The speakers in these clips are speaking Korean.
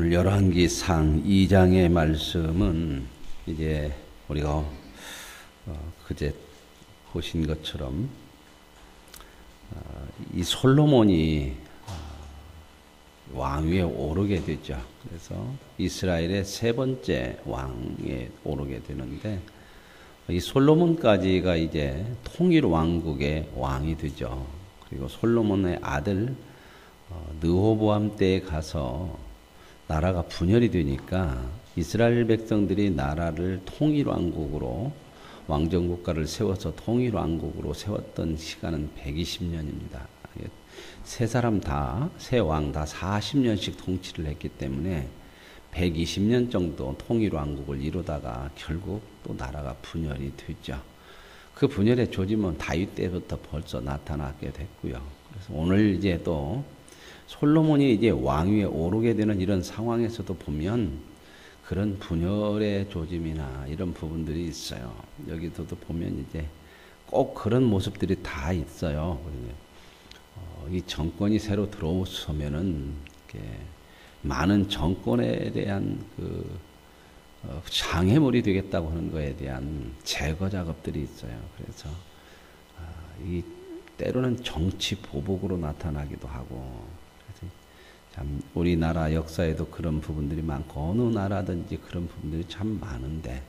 오늘 열왕기상 2장의 말씀은 이제 우리가 그제 보신 것처럼 이 솔로몬이 왕위에 오르게 되죠. 그래서 이스라엘의 세 번째 왕에 오르게 되는데 이 솔로몬까지가 이제 통일 왕국의 왕이 되죠. 그리고 솔로몬의 아들 르호보암 때에 가서 나라가 분열이 되니까 이스라엘 백성들이 나라를 통일왕국으로 왕정국가를 세워서 통일왕국으로 세웠던 시간은 120년입니다. 세 사람 다, 세 왕 다 40년씩 통치를 했기 때문에 120년 정도 통일왕국을 이루다가 결국 또 나라가 분열이 됐죠. 그 분열의 조짐은 다윗 때부터 벌써 나타나게 됐고요. 그래서 오늘 이제 또 솔로몬이 이제 왕위에 오르게 되는 이런 상황에서도 보면 그런 분열의 조짐이나 이런 부분들이 있어요. 여기서도 보면 이제 꼭 그런 모습들이 다 있어요. 이 정권이 새로 들어오면은 많은 정권에 대한 장애물이 되겠다고 하는 것에 대한 제거 작업들이 있어요. 그래서 이 때로는 정치 보복으로 나타나기도 하고. 참 우리나라 역사에도 그런 부분들이 많고 어느 나라든지 그런 부분들이 참 많은데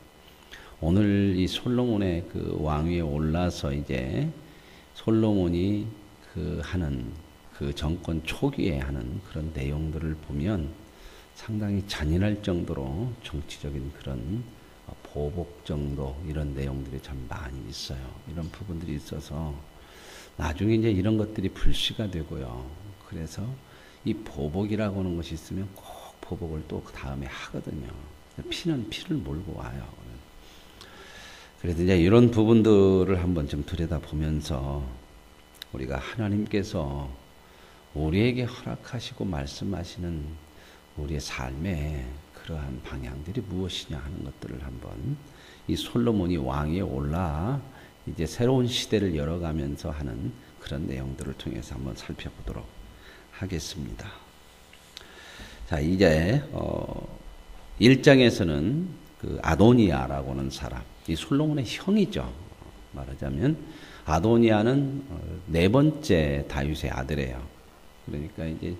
오늘 이 솔로몬의 그 왕위에 올라서 이제 솔로몬이 하는 그 정권 초기에 하는 그런 내용들을 보면 상당히 잔인할 정도로 정치적인 그런 보복 정도 이런 내용들이 참 많이 있어요. 이런 부분들이 있어서 나중에 이제 이런 것들이 불씨가 되고요. 그래서 이 보복이라고 하는 것이 있으면 꼭 보복을 또 그 다음에 하거든요. 피는 피를 몰고 와요. 그래서 이제 이런 부분들을 한번 좀 들여다보면서 우리가 하나님께서 우리에게 허락하시고 말씀하시는 우리의 삶의 그러한 방향들이 무엇이냐 하는 것들을 한번 이 솔로몬이 왕위에 올라 이제 새로운 시대를 열어가면서 하는 그런 내용들을 통해서 한번 살펴보도록 하겠습니다. 자, 이제 1장에서는 그 아도니아라고 하는 사람, 이 솔로몬의 형이죠. 말하자면 아도니아는 네 번째 다윗의 아들이에요. 그러니까 이제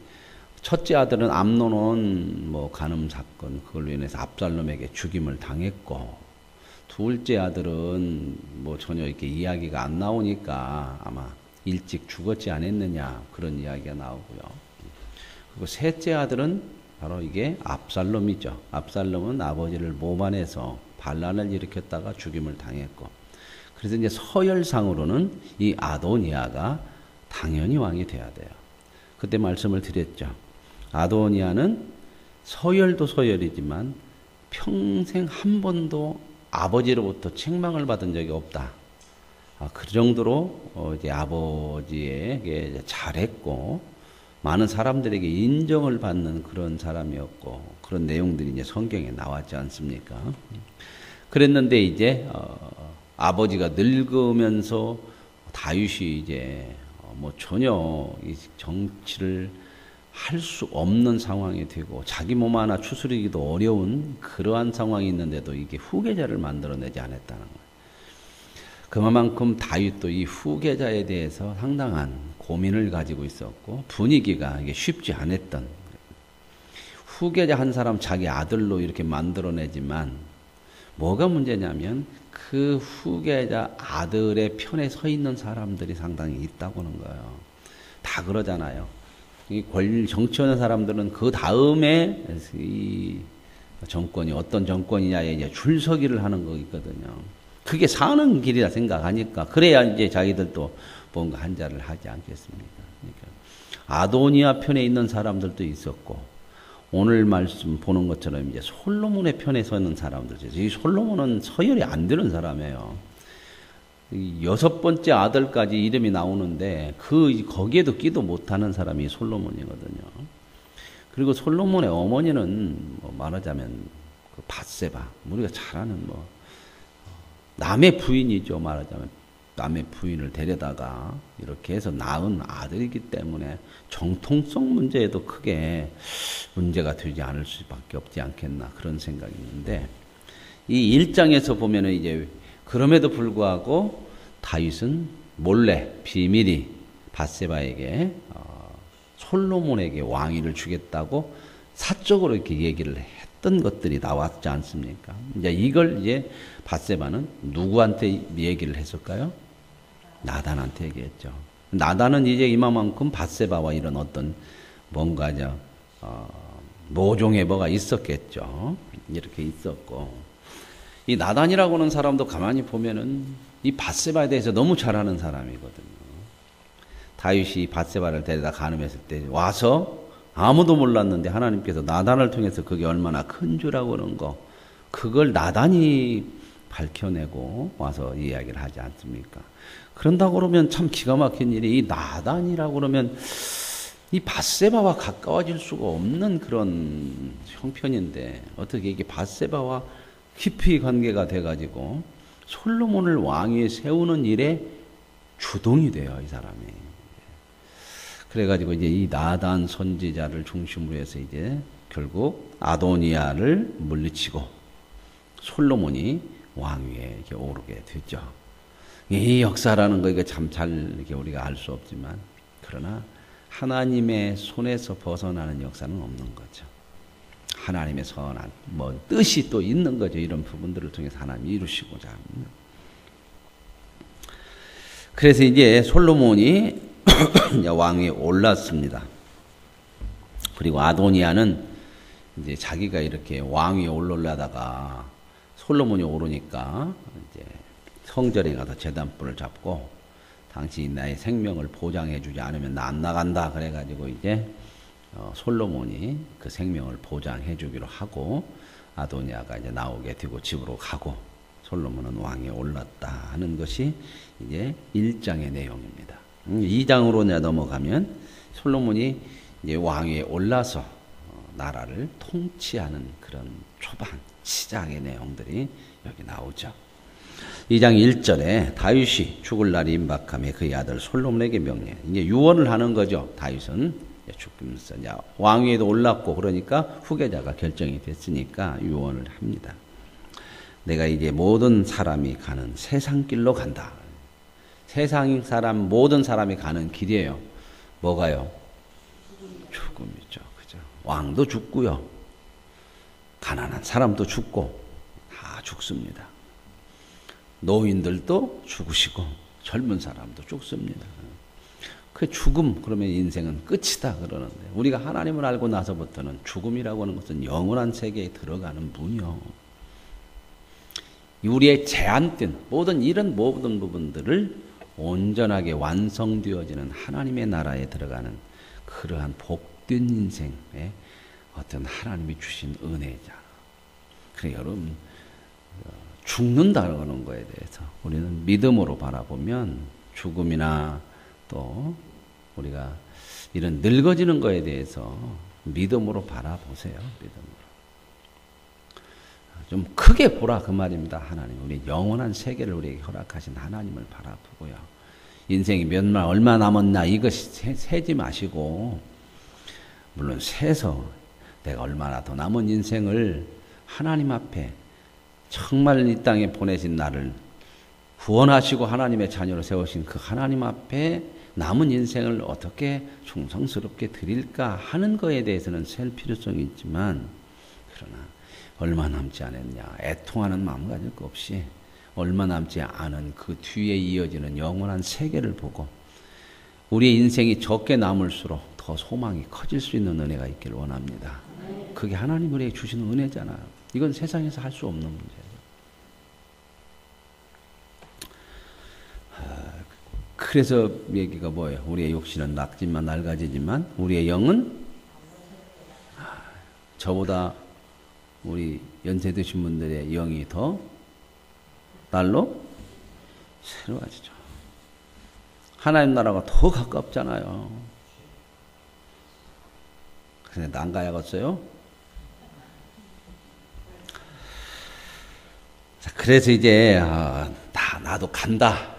첫째 아들은 암논은 뭐 간음 사건 그걸로 인해서 압살롬에게 죽임을 당했고, 둘째 아들은 뭐 전혀 이렇게 이야기가 안 나오니까 아마 일찍 죽었지 않았느냐 그런 이야기가 나오고요. 그리고 셋째 아들은 바로 이게 압살롬이죠. 압살롬은 아버지를 모반해서 반란을 일으켰다가 죽임을 당했고, 그래서 이제 서열상으로는 이 아도니아가 당연히 왕이 돼야 돼요. 그때 말씀을 드렸죠. 아도니아는 서열도 서열이지만 평생 한 번도 아버지로부터 책망을 받은 적이 없다. 그 정도로 이제 아버지에게 잘했고 많은 사람들에게 인정을 받는 그런 사람이었고, 그런 내용들이 이제 성경에 나왔지 않습니까? 그랬는데 이제 아버지가 늙으면서 다윗이 이제 뭐 전혀 이 정치를 할 수 없는 상황이 되고 자기 몸 하나 추스리기도 어려운 그러한 상황이 있는데도 이게 후계자를 만들어내지 않았다는 거예요. 그만큼 다윗도 이 후계자에 대해서 상당한 고민을 가지고 있었고 분위기가 이게 쉽지 않았던, 후계자 한 사람 자기 아들로 이렇게 만들어내지만 뭐가 문제냐면 그 후계자 아들의 편에 서 있는 사람들이 상당히 있다고 하는 거예요. 다 그러잖아요. 이 정치하는 사람들은 그 다음에 이 정권이 어떤 정권이냐에 이제 줄서기를 하는 거 있거든요. 그게 사는 길이라 생각하니까 그래야 이제 자기들도 뭔가 한자를 하지 않겠습니까? 그러니까 아도니아 편에 있는 사람들도 있었고 오늘 말씀 보는 것처럼 이제 솔로몬의 편에 서는 사람들. 이 솔로몬은 서열이 안 되는 사람이에요. 여섯 번째 아들까지 이름이 나오는데 거기에도 끼도 못하는 사람이 솔로몬이거든요. 그리고 솔로몬의 어머니는 뭐 말하자면 그 밧세바, 우리가 잘 아는 뭐 남의 부인이죠. 말하자면 남의 부인을 데려다가 이렇게 해서 낳은 아들이기 때문에 정통성 문제에도 크게 문제가 되지 않을 수밖에 없지 않겠나 그런 생각이 있는데 이 1장에서 보면은 이제 그럼에도 불구하고 다윗은 몰래 비밀히 밧세바에게 솔로몬에게 왕위를 주겠다고 사적으로 이렇게 얘기를 했던 것들이 나왔지 않습니까? 이제 이걸 이제 밧세바는 누구한테 얘기를 했을까요? 나단한테 얘기했죠. 나단은 이제 이만큼 밧세바와 이런 어떤 뭔가 모종의 뭐가 있었겠죠. 이렇게 있었고 이 나단이라고 하는 사람도 가만히 보면은 이 밧세바에 대해서 너무 잘 아는 사람이거든요. 다윗이 밧세바를 데려다 간음했을 때 와서 아무도 몰랐는데 하나님께서 나단을 통해서 그게 얼마나 큰 죄라고 하는 거 그걸 나단이 밝혀내고 와서 이야기를 하지 않습니까? 그런다고 그러면 참 기가 막힌 일이 이 나단이라고 그러면 이 밧세바와 가까워질 수가 없는 그런 형편인데 어떻게 이게 밧세바와 깊이 관계가 돼가지고 솔로몬을 왕위에 세우는 일에 주동이 돼요, 이 사람이. 그래가지고 이제 이 나단 선지자를 중심으로 해서 이제 결국 아도니아를 물리치고 솔로몬이 왕위에 이렇게 오르게 되죠. 이 역사라는 거 이거 참 잘 이렇게 우리가 알 수 없지만 그러나 하나님의 손에서 벗어나는 역사는 없는 거죠. 하나님의 선한 뭐 뜻이 또 있는 거죠. 이런 부분들을 통해서 하나님이 이루시고자 합니다. 그래서 이제 솔로몬이 왕위에 올랐습니다. 그리고 아도니아는 이제 자기가 이렇게 왕위에 올라다가 솔로몬이 오르니까 이제 성전에 가서 제단불을 잡고 당신이 나의 생명을 보장해주지 않으면 나 안 나간다. 그래가지고 이제 솔로몬이 그 생명을 보장해주기로 하고 아도니아가 이제 나오게 되고 집으로 가고 솔로몬은 왕위에 올랐다 하는 것이 이제 1장의 내용입니다. 2장으로 넘어가면 솔로몬이 이제 왕위에 올라서 나라를 통치하는 그런 초반 시작의 내용들이 여기 나오죠. 2장 1절에 다윗이 죽을 날이 임박하며 그의 아들 솔로몬에게 명령해. 이제 유언을 하는 거죠. 다윗은 죽으면서 왕위에도 올랐고 그러니까 후계자가 결정이 됐으니까 유언을 합니다. 내가 이제 모든 사람이 가는 세상길로 간다. 세상 사람 모든 사람이 가는 길이에요. 뭐가요? 죽음이죠. 그죠? 왕도 죽고요. 가난한 사람도 죽고 다 죽습니다. 노인들도 죽으시고 젊은 사람도 죽습니다. 그 죽음 그러면 인생은 끝이다 그러는데 우리가 하나님을 알고 나서부터는 죽음이라고 하는 것은 영원한 세계에 들어가는 문이요. 우리의 제한된 모든 이런 모든 부분들을 온전하게 완성되어지는 하나님의 나라에 들어가는 그러한 복된 인생의 어떤 하나님이 주신 은혜자. 그래 여러분 죽는다는 거에 대해서 우리는 믿음으로 바라보면 죽음이나 또 우리가 이런 늙어지는 거에 대해서 믿음으로 바라보세요. 믿음으로. 좀 크게 보라 그 말입니다. 하나님 우리 영원한 세계를 우리에게 허락하신 하나님을 바라보고요. 인생이 몇 날 얼마 남았나 이것이 세지 마시고 물론 세서 내가 얼마나 더 남은 인생을 하나님 앞에 정말 이 땅에 보내신 나를 구원하시고 하나님의 자녀로 세우신 그 하나님 앞에 남은 인생을 어떻게 충성스럽게 드릴까 하는 거에 대해서는 셀 필요성이 있지만 그러나 얼마 남지 않았냐 애통하는 마음 가질 것 없이 얼마 남지 않은 그 뒤에 이어지는 영원한 세계를 보고 우리의 인생이 적게 남을수록 더 소망이 커질 수 있는 은혜가 있기를 원합니다. 그게 하나님 우리에게 주시는 은혜잖아요. 이건 세상에서 할 수 없는 문제예요. 그래서 얘기가 뭐예요? 우리의 욕심은 낙지만 낡아지지만 우리의 영은 저보다 우리 연세 드신 분들의 영이 더 날로 새로워지죠. 하나님 나라가 더 가깝잖아요. 그런데 안 가야겠어요? 자, 그래서 이제 나도 간다.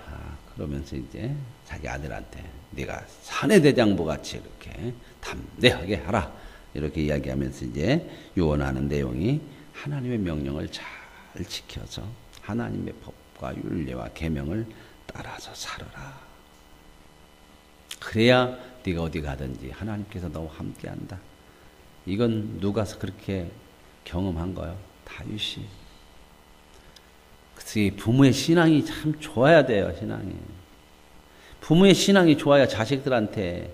그러면서 이제 자기 아들한테 네가 사내 대장부 같이 이렇게 담대하게 하라. 이렇게 이야기하면서 이제 유언하는 내용이 하나님의 명령을 잘 지켜서 하나님의 법과 율례와 계명을 따라서 살아라. 그래야 네가 어디 가든지 하나님께서 너와 함께한다. 이건 누가 그렇게 경험한 거요? 다윗이. 그래서 부모의 신앙이 참 좋아야 돼요. 신앙이. 부모의 신앙이 좋아야 자식들한테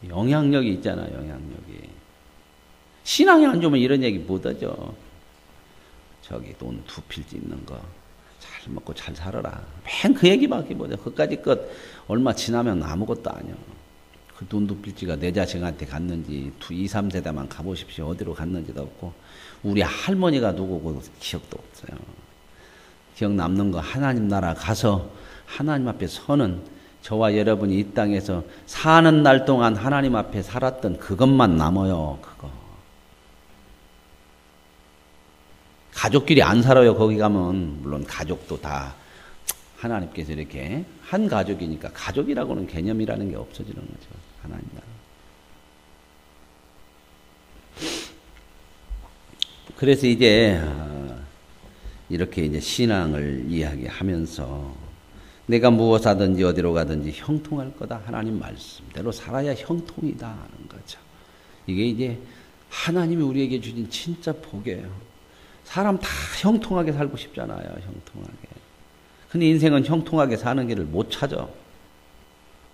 영향력이 있잖아요. 영향력이. 신앙이 안 좋으면 이런 얘기 못하죠. 저기 돈 2필지 있는 거 잘 먹고 잘 살아라. 맨 그 얘기밖에 못해. 그까짓 것 얼마 지나면 아무것도 아니야. 그 돈 2필지가 내 자식한테 갔는지 2, 3세대만 가보십시오. 어디로 갔는지도 없고 우리 할머니가 누구고 기억도 없어요. 기억 남는 거 하나님 나라 가서 하나님 앞에 서는 저와 여러분이 이 땅에서 사는 날 동안 하나님 앞에 살았던 그것만 남아요. 그거. 가족끼리 안 살아요. 거기 가면 물론 가족도 다 하나님께서 이렇게 한 가족이니까 가족이라고는 개념이라는 게 없어지는 거죠. 하나님 나라. 그래서 이제 이렇게 이제 신앙을 이야기하면서 내가 무엇하든지 어디로 가든지 형통할 거다. 하나님 말씀대로 살아야 형통이다 하는 거죠. 이게 이제 하나님이 우리에게 주신 진짜 복이에요. 사람 다 형통하게 살고 싶잖아요. 형통하게. 근데 인생은 형통하게 사는 길을 못 찾아.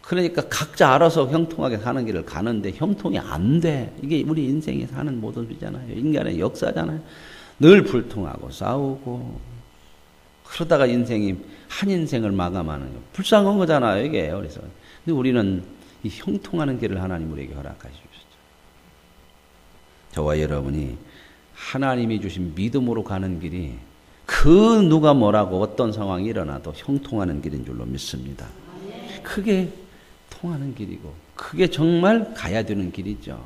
그러니까 각자 알아서 형통하게 사는 길을 가는데 형통이 안 돼. 이게 우리 인생이 사는 모습이잖아요. 인간의 역사잖아요. 늘 불통하고 싸우고 그러다가 인생이 한 인생을 마감하는 거. 불쌍한 거잖아요. 이게. 그래서 근데 우리는 이 형통하는 길을 하나님 우리에게 허락하시죠. 저와 여러분이 하나님이 주신 믿음으로 가는 길이 그 누가 뭐라고 어떤 상황이 일어나도 형통하는 길인 줄로 믿습니다. 그게 통하는 길이고 그게 정말 가야 되는 길이죠.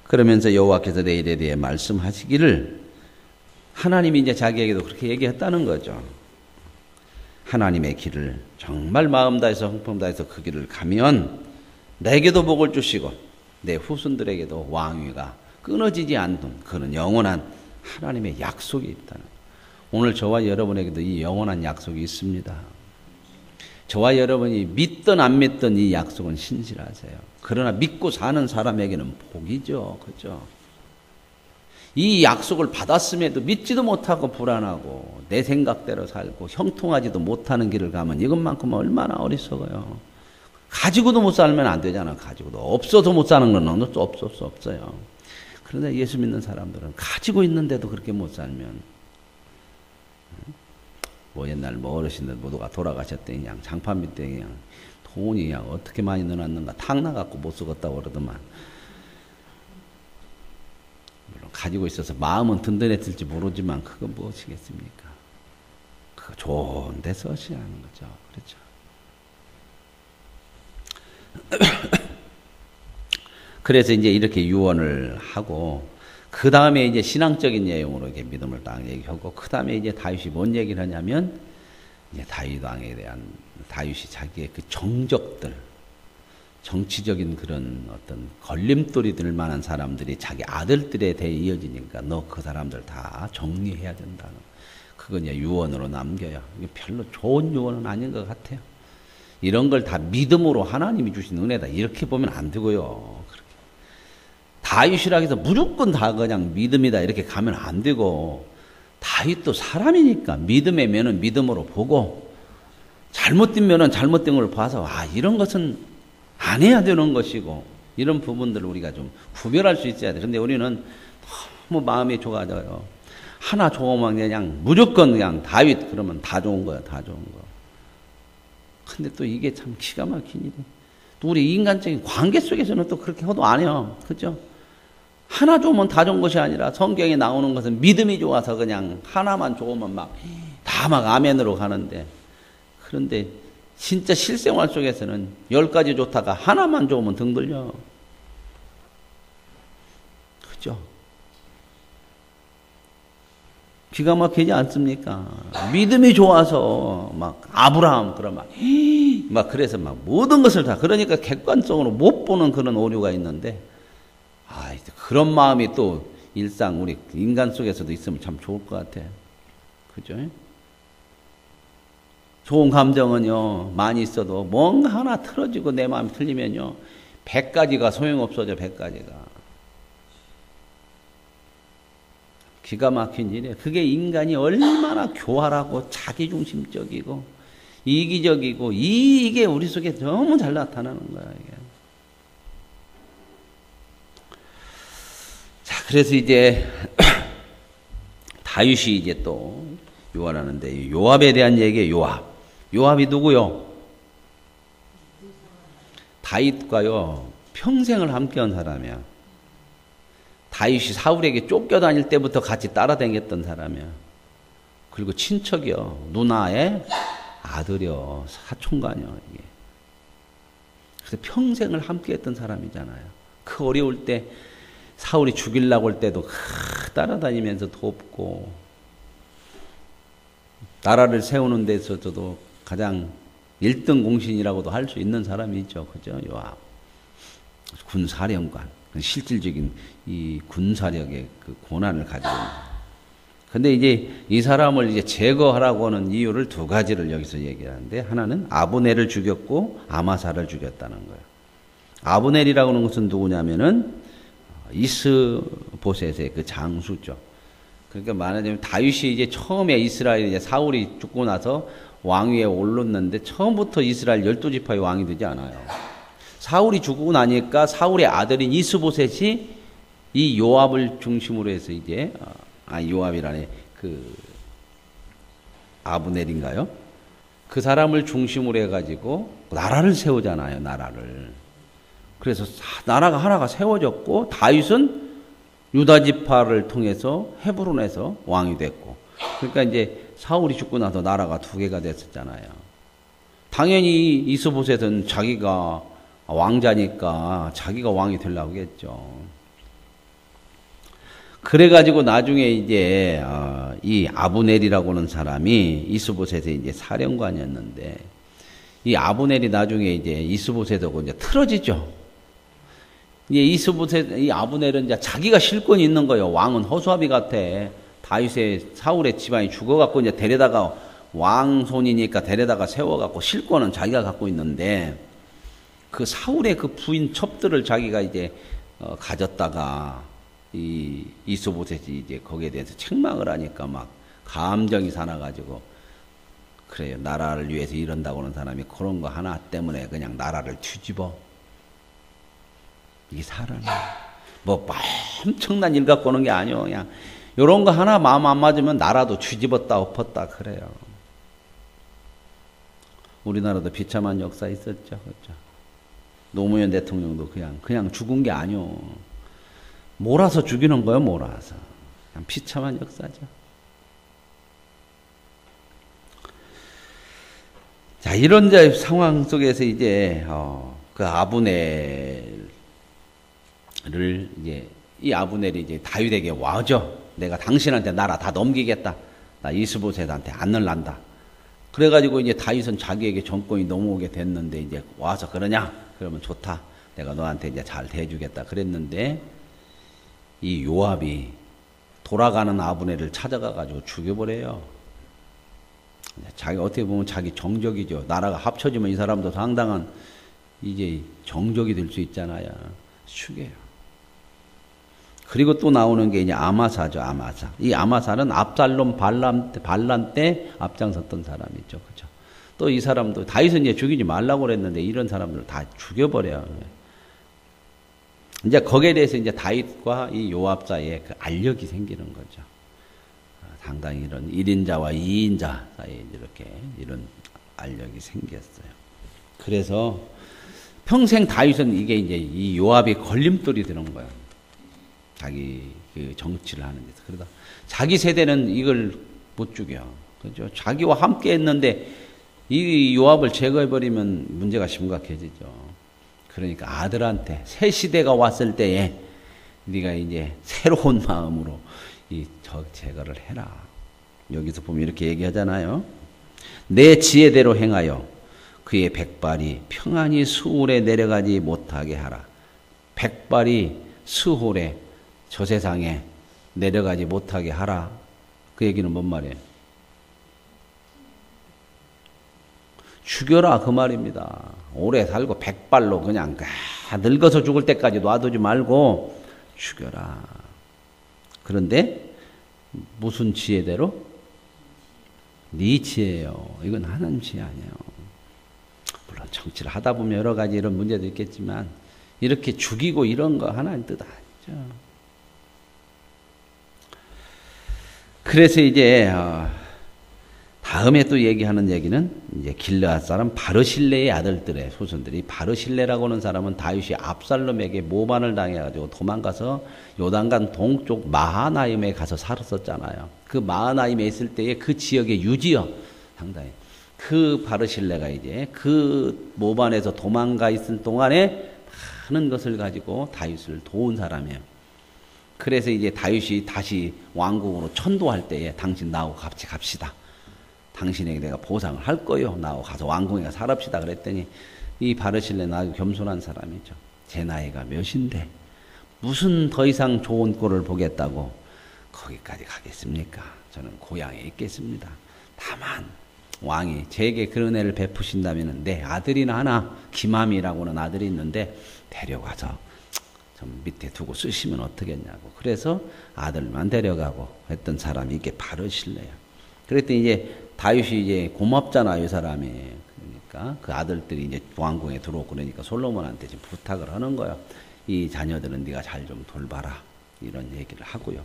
그러면서 여호와께서 내일에 대해 말씀하시기를 하나님이 이제 자기에게도 그렇게 얘기했다는 거죠. 하나님의 길을 정말 마음 다해서 흥품 다해서 그 길을 가면 내게도 복을 주시고 내 후손들에게도 왕위가 끊어지지 않는 그런 영원한 하나님의 약속이 있다는. 오늘 저와 여러분에게도 이 영원한 약속이 있습니다. 저와 여러분이 믿든 안 믿든 이 약속은 신실하세요. 그러나 믿고 사는 사람에게는 복이죠. 그죠? 이 약속을 받았음에도 믿지도 못하고 불안하고 내 생각대로 살고 형통하지도 못하는 길을 가면 이것만큼 얼마나 어리석어요. 가지고도 못 살면 안 되잖아. 가지고도. 없어서 못 사는 건 없을 수 없어요. 그런데 예수 믿는 사람들은 가지고 있는데도 그렇게 못 살면 뭐 옛날 뭐 어르신들 모두가 돌아가셨더니 그냥 장판 밑에 그냥 돈이 그냥 어떻게 많이 넣어놨는가 탁 나갖고 못 쓰겠다고 그러더만. 물론 가지고 있어서 마음은 든든했을지 모르지만 그건 무엇이겠습니까? 그거 좋은 데 쓰시라는 거죠. 그렇죠. 그래서 이제 이렇게 유언을 하고 그 다음에 이제 신앙적인 내용으로 이렇게 믿음을 딱 얘기하고 그 다음에 이제 다윗이 뭔 얘기를 하냐면 이제 다윗 왕에 대한 다윗이 자기의 그 정적들 정치적인 그런 어떤 걸림돌이 될 만한 사람들이 자기 아들들에 대해 이어지니까 너 그 사람들 다 정리해야 된다는 그건 이제 유언으로 남겨요. 이게 별로 좋은 유언은 아닌 것 같아요. 이런 걸 다 믿음으로 하나님이 주신 은혜다 이렇게 보면 안 되고요. 다윗이라 해서 무조건 다 그냥 믿음이다 이렇게 가면 안 되고 다윗도 사람이니까 믿음의 면은 믿음으로 보고 잘못된 면은 잘못된 걸 봐서 이런 것은 안 해야 되는 것이고 이런 부분들을 우리가 좀 구별할 수 있어야 돼. 그런데 우리는 너무 마음이 좋아져요. 하나 좋으면 그냥 무조건 그냥 다윗 그러면 다 좋은 거야. 다 좋은 거. 근데 또 이게 참 기가 막힌 일이. 또 우리 인간적인 관계 속에서는 또 그렇게 해도 안 해요. 그죠? 하나 좋으면 다 좋은 것이 아니라 성경에 나오는 것은 믿음이 좋아서 그냥 하나만 좋으면 다 아멘으로 가는데 그런데 진짜 실생활 속에서는 10가지 좋다가 하나만 좋으면 등 돌려. 그죠? 기가 막히지 않습니까? 믿음이 좋아서 막 아브라함 그러면 막 그래서 막 모든 것을 다 그러니까 객관적으로 못 보는 그런 오류가 있는데 그런 마음이 또 일상 우리 인간 속에서도 있으면 참 좋을 것 같아. 그죠? 좋은 감정은요 많이 있어도 뭔가 하나 틀어지고 내 마음이 틀리면요 100가지가 소용없어져. 100가지가 기가 막힌 일이에요. 그게 인간이 얼마나 교활하고 자기중심적이고 이기적이고 이게 우리 속에 너무 잘 나타나는 거야. 이게. 자, 그래서 이제 다윗이 이제 또 요압하는데 요압에 대한 얘기예요. 요압이 누구요? 다윗과요 평생을 함께한 사람이야. 다윗이 사울에게 쫓겨다닐 때부터 같이 따라다녔던 사람이야. 그리고 친척이요. 누나의 아들이요. 사촌간이요. 이게. 그래서 평생을 함께했던 사람이잖아요. 그 어려울 때 사울이 죽이려고 할 때도 따라다니면서 돕고 나라를 세우는 데서도 가장 1등 공신이라고도 할 수 있는 사람이죠. 그죠? 요압. 군사령관. 실질적인 이 군사력의 그 권한을 가지고 있는. 근데 이제 이 사람을 이제 제거하라고 하는 이유를 두 가지를 여기서 얘기하는데 하나는 아브넬을 죽였고 아마사를 죽였다는 거예요. 아브넬이라고 하는 것은 누구냐면은 이스보셋의 그 장수죠. 그러니까 말하자면 다윗이 이제 처음에 이스라엘 이제 사울이 죽고 나서 왕위에 올랐는데 처음부터 이스라엘 12지파의 왕이 되지 않아요. 사울이 죽고 나니까 사울의 아들인 이스보셋이 이 요압을 중심으로 해서 이제 요압이라네 그 아브넬인가요? 그 사람을 중심으로 해가지고 나라를 세우잖아요. 나라를. 그래서 나라가 하나가 세워졌고 다윗은 유다 지파를 통해서 헤브론에서 왕이 됐고 그러니까 이제 사울이 죽고 나서 나라가 두 개가 됐었잖아요. 당연히 이스보셋은 자기가 왕자니까 자기가 왕이 되려고 했죠. 그래가지고 나중에 이제 이 아브넬이라고 하는 사람이 이스보셋의 이제 사령관이었는데 이 아브넬이 나중에 이제 이스보셋하고 이제 틀어지죠. 이제 이 아브넬은 이제 자기가 실권이 있는 거예요. 왕은 허수아비 같아. 다윗의 사울의 집안이 죽어갖고 이제 데려다가 왕손이니까 데려다가 세워갖고 실권은 자기가 갖고 있는데 그 사울의 그 부인 첩들을 자기가 이제 가졌다가 이 이스보셋이 이제 거기에 대해서 책망을 하니까 막 감정이 살아가지고 그래요. 나라를 위해서 이런다고 하는 사람이 그런 거 하나 때문에 그냥 나라를 뒤집어. 이게 사람이야. 뭐 엄청난 일 갖고 오는 게 아니오. 그냥 이런 거 하나 마음 안 맞으면 나라도 뒤집었다 엎었다 그래요. 우리나라도 비참한 역사 있었죠. 그렇죠. 노무현 대통령도 그냥 죽은 게 아니오. 몰아서 죽이는 거예요. 몰아서. 그냥 비참한 역사죠. 자, 이런 상황 속에서 이제 그 아브넬을 이제 이 아브넬이 이제 다윗에게 와죠. 내가 당신한테 나라 다 넘기겠다. 나 이스보셋한테 안 넣는다. 그래가지고 이제 다윗은 자기에게 정권이 넘어오게 됐는데 이제 와서 그러냐? 그러면 좋다. 내가 너한테 이제 잘 대해주겠다. 그랬는데 이 요압이 돌아가는 아브넬을 찾아가가지고 죽여버려요. 자기 어떻게 보면 자기 정적이죠. 나라가 합쳐지면 이 사람도 상당한 이제 정적이 될 수 있잖아요. 죽여요. 그리고 또 나오는 게 이제 아마사죠. 아마사. 이 아마사는 압살롬 반란 때 앞장섰던 사람이죠. 그죠? 또 이 사람도 다윗은 이제 죽이지 말라고 그랬는데 이런 사람들을 다 죽여버려요. 이제 거기에 대해서 이제 다윗과 이 요압 사이에 그 알력이 생기는 거죠. 상당히 이런 1인자와 2인자 사이에 이렇게 이런 알력이 생겼어요. 그래서 평생 다윗은 이게 이제 이 요압이 걸림돌이 되는 거예요. 자기 그 정치를 하는 데서. 그러다 자기 세대는 이걸 못 죽여. 그죠? 자기와 함께 했는데 이 요압을 제거해버리면 문제가 심각해지죠. 그러니까 아들한테 새 시대가 왔을 때에 네가 이제 새로운 마음으로 이 제거를 해라. 여기서 보면 이렇게 얘기하잖아요. 내 지혜대로 행하여 그의 백발이 평안히 수홀에 내려가지 못하게 하라. 백발이 수홀에 저 세상에 내려가지 못하게 하라. 그 얘기는 뭔 말이에요? 죽여라 그 말입니다. 오래 살고 백발로 그냥 늙어서 죽을 때까지 놔두지 말고 죽여라. 그런데 무슨 지혜대로? 네 지혜예요. 이건 하나님 지혜 아니에요. 물론 정치를 하다 보면 여러 가지 이런 문제도 있겠지만 이렇게 죽이고 이런 거 하나님 뜻 아니죠. 그래서 이제 다음에 또 얘기하는 얘기는 이제 길르앗 사람 바르실레의 아들들의 소선들이, 바르실레라고 하는 사람은 다윗이 압살롬에게 모반을 당해가지고 도망가서 요단강 동쪽 마하나임에 가서 살았었잖아요. 그 마하나임에 있을 때의 그 지역의 유지요, 상당히. 그 바르실레가 이제 그 모반에서 도망가 있을 동안에 많은 것을 가지고 다윗을 도운 사람이에요. 그래서 이제 다윗이 다시 왕궁으로 천도할 때에 당신 나하고 같이 갑시다. 당신에게 내가 보상을 할 거요. 나하고 가서 왕궁에 살합시다. 그랬더니 이 바르실레는 아주 겸손한 사람이죠. 제 나이가 몇인데 무슨 더 이상 좋은 꼴을 보겠다고 거기까지 가겠습니까? 저는 고향에 있겠습니다. 다만 왕이 제게 그런 애를 베푸신다면 내 아들이나 하나, 김함이라고는 아들이 있는데 데려가서 좀 밑에 두고 쓰시면 어떻겠냐고. 그래서 아들만 데려가고 했던 사람이 이게 바르실레예요. 그랬더니 이제 다윗이 이제 고맙잖아요, 이 사람이. 그러니까 그 아들들이 이제 왕궁에 들어오고 그러니까 솔로몬한테 지금 부탁을 하는 거예요. 이 자녀들은 네가 잘 좀 돌봐라. 이런 얘기를 하고요.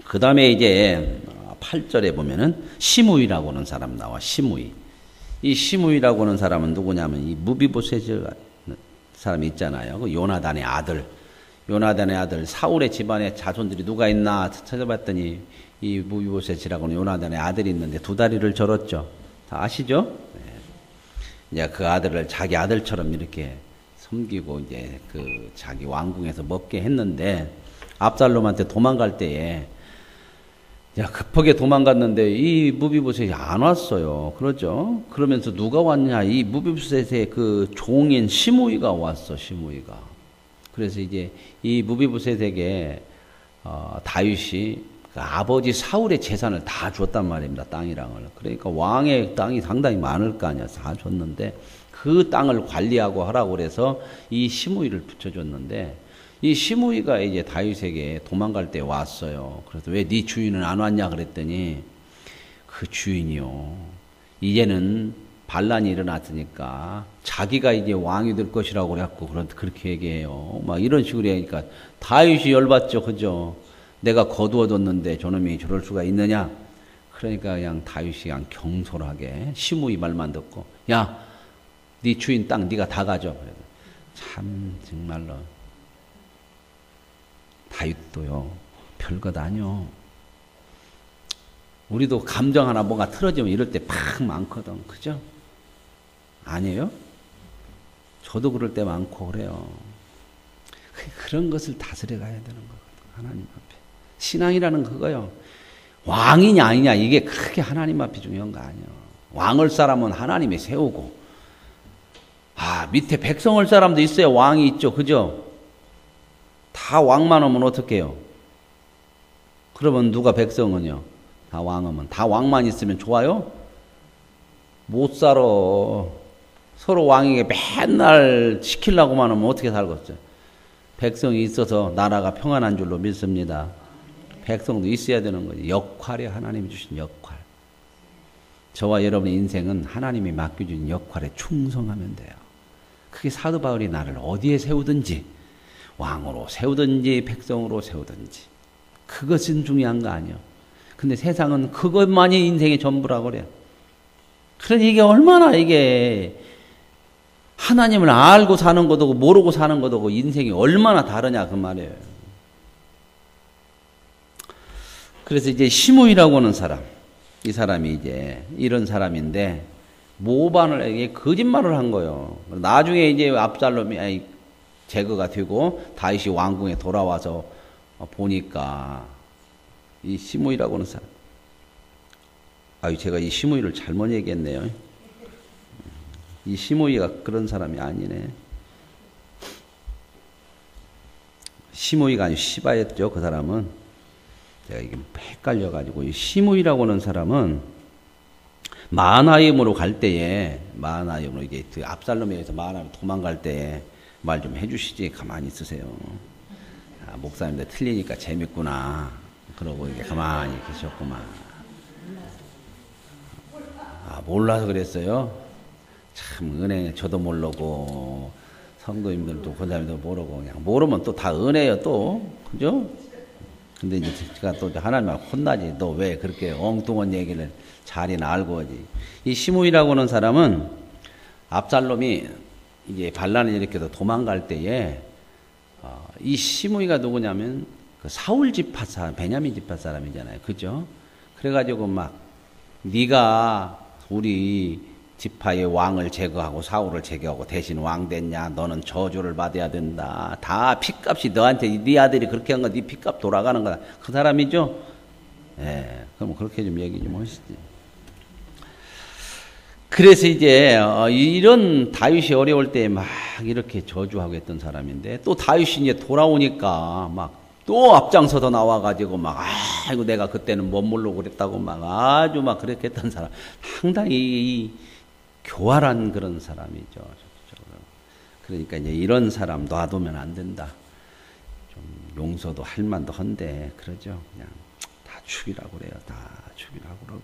그 다음에 이제 8절에 보면은 시므이라고 하는 사람 나와. 시므이. 이 시므이라고 하는 사람은 누구냐면 이 무비보셋 사람이 있잖아요. 그 요나단의 아들. 요나단의 아들 사울의 집안에 자손들이 누가 있나 찾아봤더니 이 무비보셋이라고 하는 요나단의 아들이 있는데 두 다리를 절었죠. 다 아시죠? 네. 이제 그 아들을 자기 아들처럼 이렇게 섬기고 이제 그 자기 왕궁에서 먹게 했는데 압살롬한테 도망갈 때에 급하게 도망갔는데 이 무비보셋이 안 왔어요. 그러죠? 그러면서 누가 왔냐? 이 무비보셋의 그 종인 시므이가 왔어. 시므이가. 그래서 이제 이 무비보셋에게 다윗이 그 아버지 사울의 재산을 다 줬단 말입니다. 땅이랑을. 그러니까 왕의 땅이 상당히 많을 거 아니야. 다 줬는데 그 땅을 관리하고 하라고 그래서 이 시므이를 붙여줬는데 이 시므이가 이제 다윗에게 도망갈 때 왔어요. 그래서 왜 네 주인은 안 왔냐 그랬더니 그 주인이요. 이제는 반란이 일어났으니까 자기가 이제 왕이 될 것이라고 그래갖고 그렇게 얘기해요. 막 이런 식으로 하니까 다윗이 열받죠. 그죠? 내가 거두어뒀는데 저놈이 저럴 수가 있느냐? 그러니까 그냥 다윗이 그냥 경솔하게 시므이 말만 듣고 야, 네 주인 땅 네가 다 가져. 그래서 참 정말로 다윗도요 별것 아니요. 우리도 감정 하나 뭔가 틀어지면 이럴 때 팍 많거든. 그죠? 아니에요? 저도 그럴 때 많고 그래요. 그런 것을 다스려 가야 되는 거거든. 하나님 앞에. 신앙이라는 그거요. 왕이냐 아니냐 이게 크게 하나님 앞에 중요한 거 아니에요. 왕을 사람은 하나님이 세우고 밑에 백성을 사람도 있어야 왕이 있죠. 그죠? 다 왕만 오면 어떡해요? 그러면 누가 백성은요? 다 왕하면. 다 왕만 있으면 좋아요? 못 살아. 서로 왕에게 맨날 시키려고만 하면 어떻게 살겠어요? 백성이 있어서 나라가 평안한 줄로 믿습니다. 백성도 있어야 되는 거지. 역할이 하나님이 주신 역할. 저와 여러분의 인생은 하나님이 맡겨준 역할에 충성하면 돼요. 그게 사도 바울이 나를 어디에 세우든지 왕으로 세우든지 백성으로 세우든지 그것은 중요한 거 아니에요. 근데 세상은 그것만이 인생의 전부라고 그래요. 그러니 이게 얼마나 이게 하나님을 알고 사는 것도 모르고 사는 것도 인생이 얼마나 다르냐 그 말이에요. 그래서 이제 시므이라고 하는 사람, 이 사람이 이제 이런 사람인데 모반을 거짓말을 한 거예요. 나중에 이제 압살롬이 제거가 되고 다윗이 왕궁에 돌아와서 보니까 이 시므이라고 하는 사람 아유, 제가 이 시므이를 잘못 얘기했네요. 이 시므이가 그런 사람이 아니네. 시므이가 아니고 시바였죠, 그 사람은. 제가 이게 헷갈려가지고. 이 시므이라고 하는 사람은 마하나임으로 갈 때에, 마하나임으로 이게 그 압살롬에 의해서 마하나임 도망갈 때에 말 좀 해주시지. 가만히 있으세요. 아, 목사님들 틀리니까 재밌구나. 그러고 이게 가만히 계셨구만. 아, 몰라서 그랬어요? 참, 은혜, 저도 모르고, 성도님들도, 권사님도 모르고, 그냥 모르면 또 다 은혜예요, 또. 그죠? 근데 이제 제가 또 하나님을 혼나지. 너 왜 그렇게 엉뚱한 얘기를 잘이나 알고 하지. 이 시므이라고 하는 사람은 압살롬이 이제 반란을 일으켜서 도망갈 때에, 이 시므이가 누구냐면, 그 사울 지파 사람, 베냐민 지파 사람이잖아요. 그죠? 그래가지고 막, 네가 우리 지파의 왕을 제거하고 사울을 제거하고 대신 왕 됐냐? 너는 저주를 받아야 된다. 다 핏값이 너한테 네 아들이 그렇게 한 거 네 핏값 돌아가는 거다. 그 사람이죠? 예. 그럼 그렇게 좀 얘기 좀 하시지. 그래서 이제 이런 다윗이 어려울 때 막 이렇게 저주하고 했던 사람인데 또 다윗이 이제 돌아오니까 막 또 앞장서서 나와가지고 막 아이고 내가 그때는 못 모르고 그랬다고 막 아주 막 그렇게 했던 사람. 상당히 교활한 그런 사람이죠. 그러니까 이제 이런 사람 놔두면 안 된다. 좀 용서도 할 만도 한데 그러죠. 그냥 다 죽이라고 그래요. 다 죽이라고 그러고.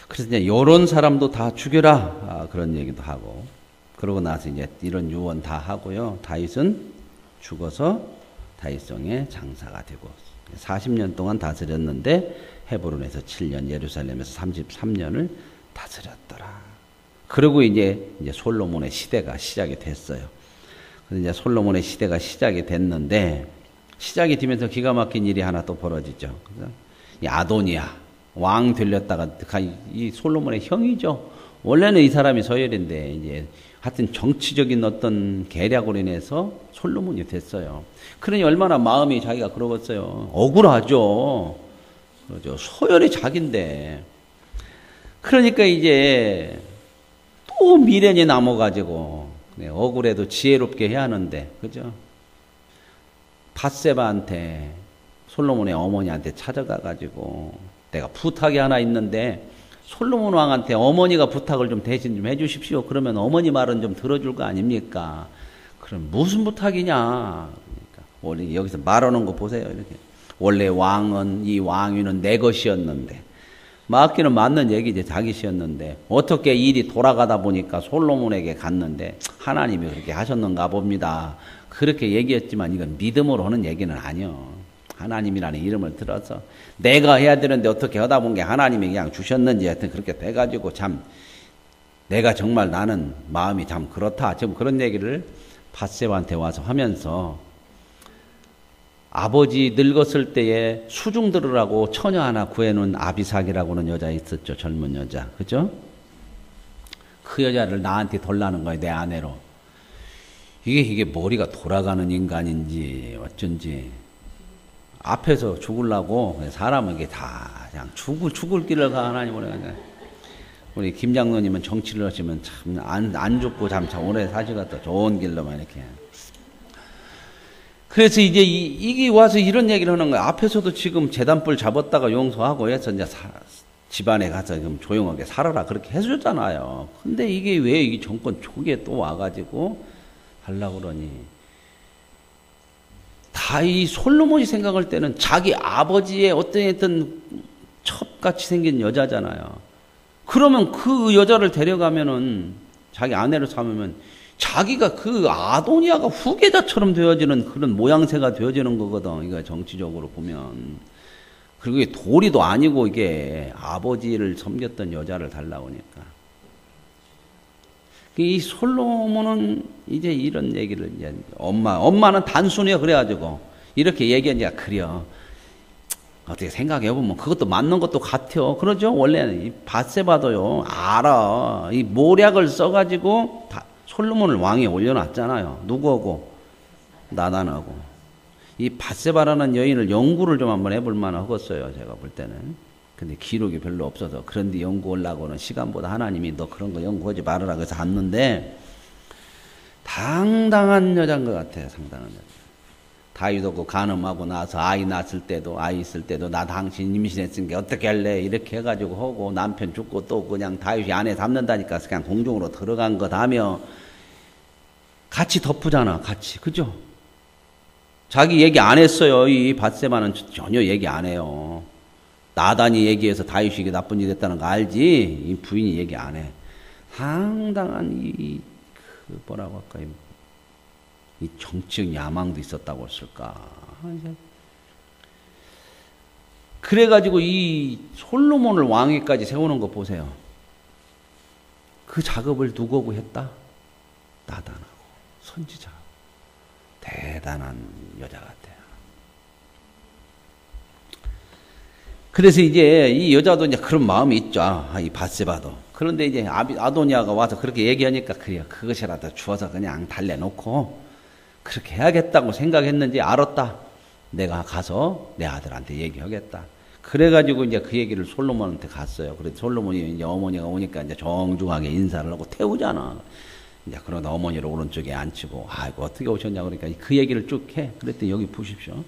그래서 이제 이런 사람도 다 죽여라. 그런 얘기도 하고. 그러고 나서 이제 이런 유언 다 하고요. 다윗은 죽어서 다윗성의 장사가 되고 40년 동안 다스렸는데 헤브론에서 7년, 예루살렘에서 33년을 다스렸더라. 그리고 이제 솔로몬의 시대가 시작이 됐어요. 그래서 이제 솔로몬의 시대가 시작이 됐는데 시작이 되면서 기가 막힌 일이 하나 또 벌어지죠. 그래서 이 아도니아 왕 되렸다가 이 솔로몬의 형이죠. 원래는 이 사람이 서열인데 이제 하여튼 정치적인 어떤 계략으로 인해서 솔로몬이 됐어요. 그러니 얼마나 마음이 자기가 그러겠어요. 억울하죠. 그러죠. 소열이 자기인데. 그러니까 이제 또 미련이 남아가지고 억울해도 지혜롭게 해야 하는데, 그죠? 밧세바한테 솔로몬의 어머니한테 찾아가가지고 내가 부탁이 하나 있는데 솔로몬 왕한테 어머니가 부탁을 좀 대신 좀 해주십시오. 그러면 어머니 말은 좀 들어줄 거 아닙니까? 그럼 무슨 부탁이냐? 그러니까 원래 여기서 말하는 거 보세요. 이렇게 원래 왕은 이 왕위는 내 것이었는데 맞기는 맞는 얘기지 자기 시였는데 어떻게 일이 돌아가다 보니까 솔로몬에게 갔는데 하나님이 그렇게 하셨는가 봅니다. 그렇게 얘기했지만 이건 믿음으로 하는 얘기는 아니요. 하나님이라는 이름을 들어서 내가 해야 되는데 어떻게 하다 본 게 하나님이 그냥 주셨는지 하여튼 그렇게 돼가지고 참 내가 정말 나는 마음이 참 그렇다. 지금 그런 얘기를 밧세바한테 와서 하면서 아버지 늙었을 때에 수중 들으라고 처녀 하나 구해놓은 아비삭이라고는 여자 있었죠. 젊은 여자. 그죠? 그 여자를 나한테 돌라는 거예요. 내 아내로. 이게 머리가 돌아가는 인간인지 어쩐지. 앞에서 죽으려고 사람은 이게 다 그냥 죽을 길을 가 하나님으로. 우리 김 장로님은 정치를 하시면 참 안 죽고 참 오래 사시겠다. 좋은 길로만 이렇게. 그래서 이제 이게 와서 이런 얘기를 하는 거야. 앞에서도 지금 재단불 잡았다가 용서하고 해서 이제 집안에 가서 좀 조용하게 살아라 그렇게 해줬잖아요. 근데 이게 왜 이 정권 초기에 또 와가지고 하려고 그러니. 다 이 솔로몬이 생각할 때는 자기 아버지의 어떤 첩같이 생긴 여자잖아요. 그러면 그 여자를 데려가면은 자기 아내를 삼으면 자기가 그 아도니아가 후계자처럼 되어지는 그런 모양새가 되어지는 거거든. 이거 정치적으로 보면. 그리고 이게 도리도 아니고 이게 아버지를 섬겼던 여자를 달라고 하니까. 이 솔로몬은 이제 이런 얘기를 이제 엄마는 단순해요. 그래가지고 이렇게 얘기하니까 그래요. 어떻게 생각해보면 그것도 맞는 것도 같아요. 그러죠? 원래는 이 밧세바도요. 알아. 이 모략을 써가지고 솔로몬을 왕에 올려놨잖아요. 누구하고? 나단하고. 이 밧세바라는 여인을 연구를 좀 한번 해볼 만하겠어요. 제가 볼 때는. 근데 기록이 별로 없어서 그런데 연구하려고는 시간보다 하나님이 너 그런 거 연구하지 말아라 그래서 왔는데 당당한 여자인 것 같아요. 상당한 여자. 다윗도 그 간음하고 나서 아이 낳았을 때도 아이 있을 때도 나 당신 임신했으니까 어떻게 할래 이렇게 해가지고 하고 남편 죽고 또 그냥 다윗이 아내 잡는다니까 그냥 공중으로 들어간 것 하며 같이 덮으잖아. 같이. 그죠? 자기 얘기 안 했어요. 이 밧세바는 전혀 얘기 안 해요. 나단이 얘기해서 다윗이 이게 나쁜 일 했다는 거 알지? 이 부인이 얘기 안 해. 상당한 그 뭐라고 할까? 이 정치적 야망도 있었다고 했을까? 그래가지고 이 솔로몬을 왕위까지 세우는 거 보세요. 그 작업을 누구하고 했다? 나단하고 선지자. 대단한 여자 같아요. 그래서 이제 이 여자도 이제 그런 마음이 있죠. 이 밧세바도. 그런데 이제 아도니아가 와서 그렇게 얘기하니까 그래요. 그것이라도 주어서 그냥 달래놓고 그렇게 해야겠다고 생각했는지 알았다. 내가 가서 내 아들한테 얘기하겠다. 그래가지고 이제 그 얘기를 솔로몬한테 갔어요. 그래서 솔로몬이 이제 어머니가 오니까 이제 정중하게 인사를 하고 태우잖아. 이제 그러다 어머니를 오른쪽에 앉히고 아이고 어떻게 오셨냐고 그러니까 그 얘기를 쭉 해. 그랬더니 여기 보십시오.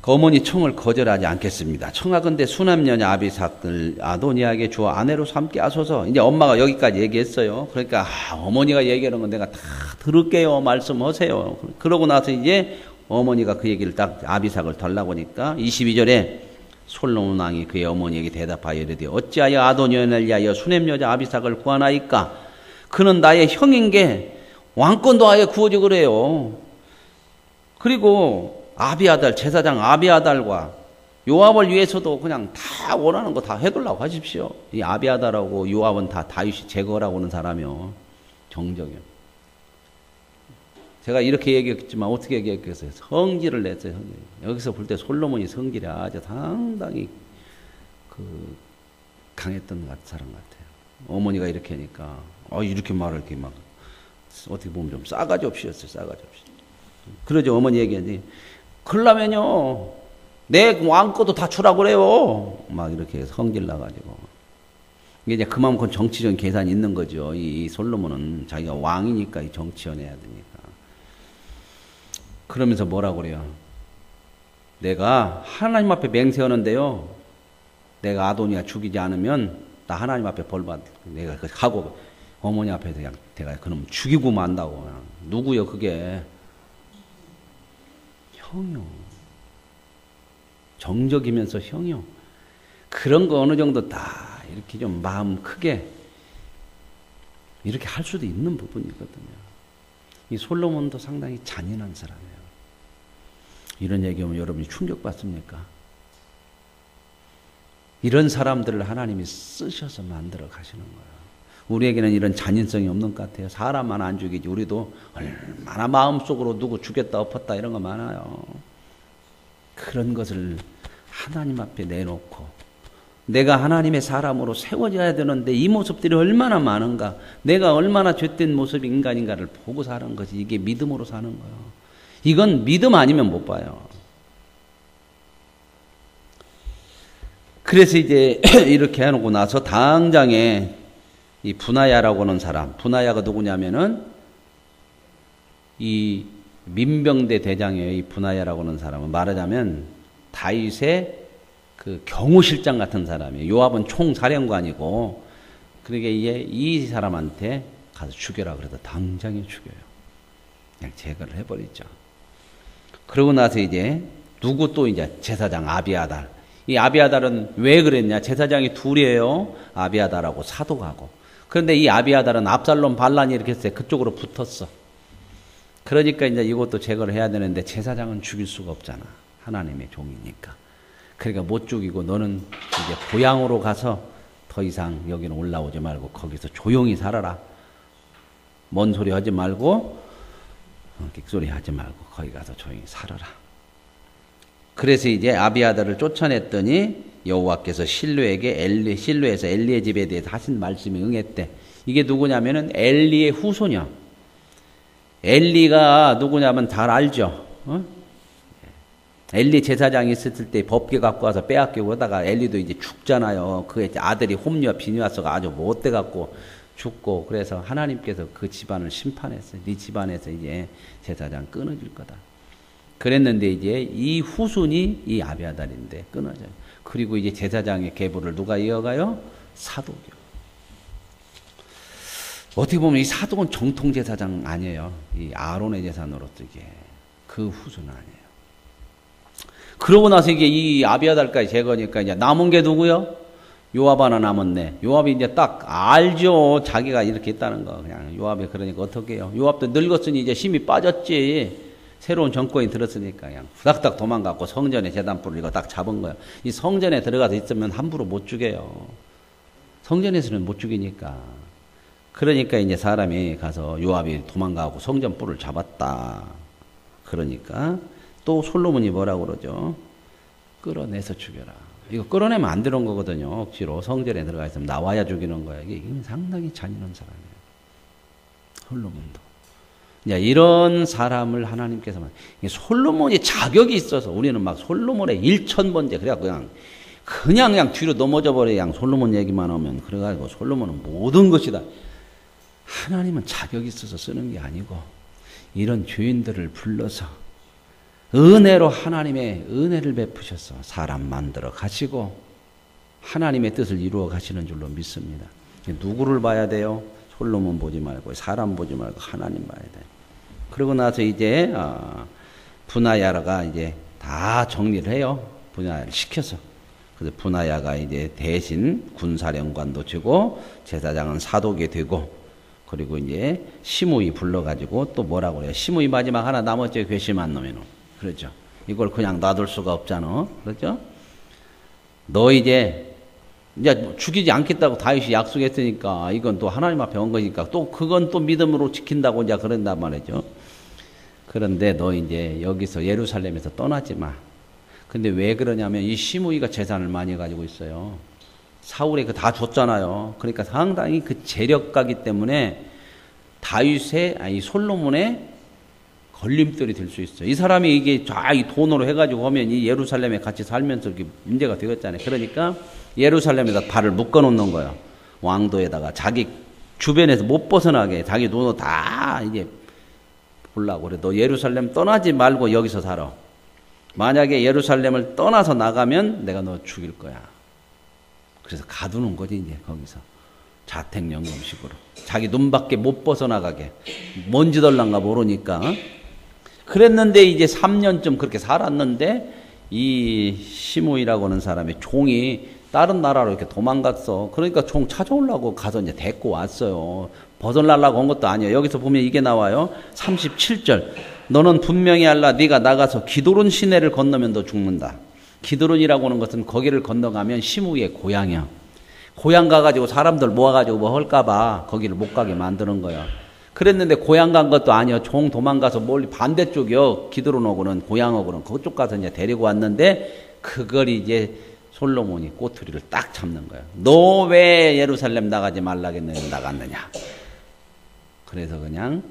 그 어머니 청을 거절하지 않겠습니다. 청하건대 수남녀냐 아비삭을 아도니아에게 주어 아내로 삼게 하소서. 이제 엄마가 여기까지 얘기했어요. 그러니까 어머니가 얘기하는 건 내가 다 들을게요. 말씀하세요. 그러고 나서 이제 어머니가 그 얘기를 딱 아비삭을 달라고 하니까 22절에 솔로몬 왕이 그의 어머니에게 대답하여 이르되 어찌하여 아도니아를 위하여 수냄 여자 아비삭을 구하나이까? 그는 나의 형인 게 왕권도 아예 구하지 그래요. 그리고 아비아달 제사장 아비아달과 요압을 위해서도 그냥 다 원하는 거 다 해달라고 하십시오. 이 아비아달하고 요압은 다 다윗이 제거라고 하는 사람이요. 정적이요. 제가 이렇게 얘기했지만 어떻게 얘기했겠어요? 성질을 냈어요. 성질. 여기서 볼 때 솔로몬이 성질이 아주 상당히 그 강했던 사람 같아요. 어머니가 이렇게 하니까 이렇게 말을 이렇게 막 어떻게 보면 좀 싸가지 없이였어요. 싸가지 없이. 그러죠. 어머니 얘기하니 그러려면요 내 왕거도 다 주라고 그래요. 막 이렇게 성질 나가지고 이게 이제 그만큼 정치적인 계산이 있는 거죠. 이 솔로몬은 자기가 왕이니까 이 정치연해야 되니까. 그러면서 뭐라고 그래요? 내가 하나님 앞에 맹세하는데요. 내가 아도니아 죽이지 않으면 나 하나님 앞에 벌받. 내가 하고 어머니 앞에서 그냥 내가 그놈 죽이고 만다고. 그냥. 누구요 그게? 형이요. 정적이면서 형이요. 그런 거 어느 정도 다 이렇게 좀 마음 크게 이렇게 할 수도 있는 부분이거든요. 이 솔로몬도 상당히 잔인한 사람이에요. 이런 얘기하면 여러분이 충격받습니까? 이런 사람들을 하나님이 쓰셔서 만들어 가시는 거예요. 우리에게는 이런 잔인성이 없는 것 같아요. 사람만 안 죽이지 우리도 얼마나 마음속으로 누구 죽였다 엎었다 이런 거 많아요. 그런 것을 하나님 앞에 내놓고 내가 하나님의 사람으로 세워져야 되는데 이 모습들이 얼마나 많은가, 내가 얼마나 죄된 모습의 인간인가를 보고 사는 것이 이게 믿음으로 사는 거예요. 이건 믿음 아니면 못 봐요. 그래서 이제 이렇게 해놓고 나서 당장에 이 분하야라고 하는 사람, 분하야가 누구냐면은 이 민병대 대장이에요. 이 분하야라고 하는 사람은 말하자면 다윗의 그 경호실장 같은 사람이에요. 요압은 총사령관이고, 그러니까 이 사람한테 가서 죽여라 그래도 당장에 죽여요. 그냥 제거를 해버리죠. 그러고 나서 이제 누구 또 이제 제사장 아비아달. 이 아비아달은 왜 그랬냐? 제사장이 둘이에요. 아비아달하고 사독하고. 그런데 이 아비아달은 압살롬 반란이 이렇게 했어요. 그쪽으로 붙었어. 그러니까 이제 이것도 제거를 해야 되는데 제사장은 죽일 수가 없잖아. 하나님의 종이니까. 그러니까 못 죽이고 너는 이제 고향으로 가서 더 이상 여기는 올라오지 말고 거기서 조용히 살아라. 뭔 소리 하지 말고 끽소리 하지 말고 거기 가서 조용히 살아라. 그래서 이제 아비아달을 쫓아냈더니 여호와께서 실로에서 엘리의 집에 대해서 하신 말씀이 응했대. 이게 누구냐면은 엘리의 후손이야. 엘리가 누구냐면 잘 알죠. 엘리 제사장이 있었을 때 법궤 갖고 와서 빼앗기고 하다가 엘리도 이제 죽잖아요. 그 아들이 홈리와 비니아스가 아주 못돼 갖고 죽고, 그래서 하나님께서 그 집안을 심판했어요. 네 집안에서 이제 제사장 끊어질 거다. 그랬는데 이제 이 후손이 이 아비아달인데 끊어져요. 그리고 이제 제사장의 계보를 누가 이어가요? 사독이요. 어떻게 보면 이 사독은 정통 제사장 아니에요. 이 아론의 제사로서 이게 그 후손은 아니에요. 그러고 나서 이게 이 아비아달까지 제거니까 이제 남은 게 누구요? 요압 하나 남았네. 요압이 이제 딱 알죠. 자기가 이렇게 있다는 거. 그냥 요압이 그러니까 어떻게 해요? 요압도 늙었으니 이제 힘이 빠졌지. 새로운 정권이 들었으니까 그냥 후닥닥 도망갔고 성전에 제단불을 이거 딱 잡은 거예요. 이 성전에 들어가서 있으면 함부로 못 죽여요. 성전에서는 못 죽이니까. 그러니까 이제 사람이 가서 요압이 도망가고 성전불을 잡았다. 그러니까 또 솔로몬이 뭐라고 그러죠? 끌어내서 죽여라. 이거 끌어내면 안 되는 거거든요. 억지로 성전에 들어가 있으면 나와야 죽이는 거야. 이게 상당히 잔인한 사람이에요. 솔로몬도. 이제 이런 사람을 하나님께서 솔로몬이 자격이 있어서 우리는 막 솔로몬의 1000번째 그래갖고 그냥 뒤로 넘어져 버려. 그냥 솔로몬 얘기만 하면 그래가지고 솔로몬은 모든 것이다. 하나님은 자격이 있어서 쓰는 게 아니고 이런 죄인들을 불러서 은혜로 하나님의 은혜를 베푸셔서 사람 만들어 가시고 하나님의 뜻을 이루어 가시는 줄로 믿습니다. 누구를 봐야 돼요? 솔로몬 보지 말고 사람 보지 말고 하나님 봐야 돼요. 그러고 나서 이제 분하야가 이제 다 정리를 해요. 분하야를 시켜서. 그래서 분하야가 이제 대신 군사령관도 주고 제사장은 사독이 되고, 그리고 이제 시므이 불러가지고 또 뭐라고 그래요? 시므이 마지막 하나 남았죠. 괘씸한 놈이노. 그렇죠. 이걸 그냥 놔둘 수가 없잖아. 그렇죠? 너 이제 죽이지 않겠다고 다윗이 약속했으니까 이건 또 하나님 앞에 온 거니까 또 그건 또 믿음으로 지킨다고 이제 그런단 말이죠. 그런데 너 이제 여기서 예루살렘에서 떠나지 마. 근데 왜 그러냐면 이 시므이가 재산을 많이 가지고 있어요. 사울이 그 다 줬잖아요. 그러니까 상당히 그 재력가기 때문에 이 솔로몬의 걸림돌이 될 수 있어요. 이 사람이 이게 이 돈으로 해가지고 하면 이 예루살렘에 같이 살면서 이렇게 문제가 되겠잖아요. 그러니까 예루살렘에다 발을 묶어 놓는 거예요. 왕도에다가 자기 주변에서 못 벗어나게 자기 돈으로 다 이제 보려고 그래. 너 예루살렘 떠나지 말고 여기서 살아. 만약에 예루살렘을 떠나서 나가면 내가 너 죽일 거야. 그래서 가두는 거지 이제 거기서. 자택연금식으로. 자기 눈밖에 못 벗어나가게. 뭔지 덜란가 모르니까. 그랬는데 이제 3년쯤 그렇게 살았는데 이 시므이라고 하는 사람의 종이 다른 나라로 이렇게 도망갔어. 그러니까 종 찾아오려고 가서 이제 데리고 왔어요. 벗어나려고 한 것도 아니에요. 여기서 보면 이게 나와요. 37절. 너는 분명히 알라. 네가 나가서 기드론 시내를 건너면 너 죽는다. 기드론이라고 하는 것은 거기를 건너가면 시므이의 고향이야. 고향 가가지고 사람들 모아가지고 뭐 할까봐 거기를 못 가게 만드는 거야. 그랬는데 고향 간 것도 아니야. 종 도망가서 멀리 반대쪽이요. 기드론하고는 고향하고는 그쪽 가서 이제 데리고 왔는데 그걸 이제 솔로몬이 꼬투리를 딱 잡는 거야. 너 왜 예루살렘 나가지 말라겠느냐 나갔느냐. 그래서 그냥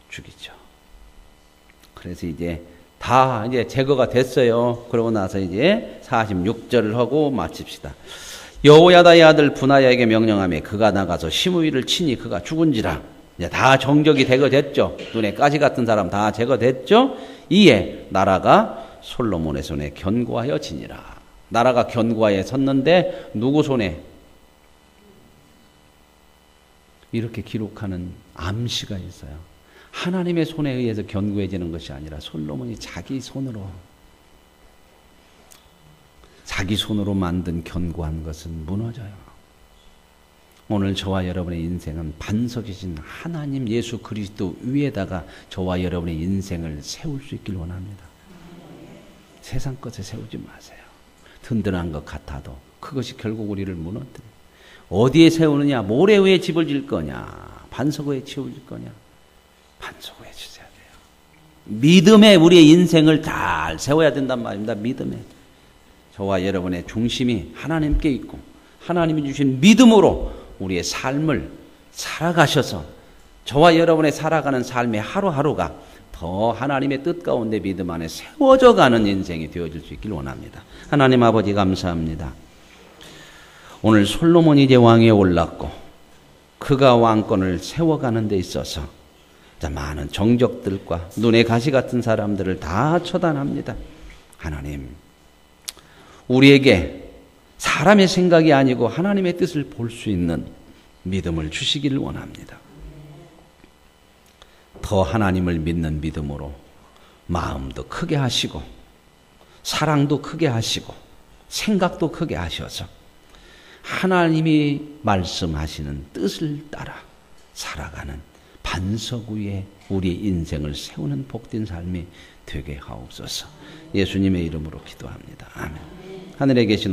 죽이죠. 그래서 이제 다 이제 제거가 됐어요. 그러고 나서 이제 46절을 하고 마칩시다. 여호야다의 아들 분하야에게 명령하며 그가 나가서 시므이를 치니 그가 죽은지라. 이제 다 정적이 제거됐죠. 눈에 가시 같은 사람 다 제거됐죠. 이에 나라가 솔로몬의 손에 견고하여 지니라. 나라가 견고하여 섰는데 누구 손에? 이렇게 기록하는 암시가 있어요. 하나님의 손에 의해서 견고해지는 것이 아니라 솔로몬이 자기 손으로 만든 견고한 것은 무너져요. 오늘 저와 여러분의 인생은 반석이신 하나님 예수 그리스도 위에다가 저와 여러분의 인생을 세울 수 있길 원합니다. 세상 것에 세우지 마세요. 든든한 것 같아도 그것이 결국 우리를 무너뜨려요. 어디에 세우느냐? 모래 위에 집을 질 거냐? 반석 위에 집을 질 거냐? 반석 위에 지어야 돼요. 믿음에 우리의 인생을 잘 세워야 된단 말입니다. 믿음에. 저와 여러분의 중심이 하나님께 있고 하나님이 주신 믿음으로 우리의 삶을 살아가셔서 저와 여러분의 살아가는 삶의 하루하루가 더 하나님의 뜻 가운데 믿음 안에 세워져 가는 인생이 되어질 수 있길 원합니다. 하나님 아버지 감사합니다. 오늘 솔로몬이 이제 왕위에 올랐고 그가 왕권을 세워가는 데 있어서 많은 정적들과 눈의 가시 같은 사람들을 다 처단합니다. 하나님, 우리에게 사람의 생각이 아니고 하나님의 뜻을 볼 수 있는 믿음을 주시기를 원합니다. 더 하나님을 믿는 믿음으로 마음도 크게 하시고 사랑도 크게 하시고 생각도 크게 하셔서 하나님이 말씀하시는 뜻을 따라 살아가는 반석 위에 우리의 인생을 세우는 복된 삶이 되게 하옵소서. 예수님의 이름으로 기도합니다. 아멘. 하늘에 계신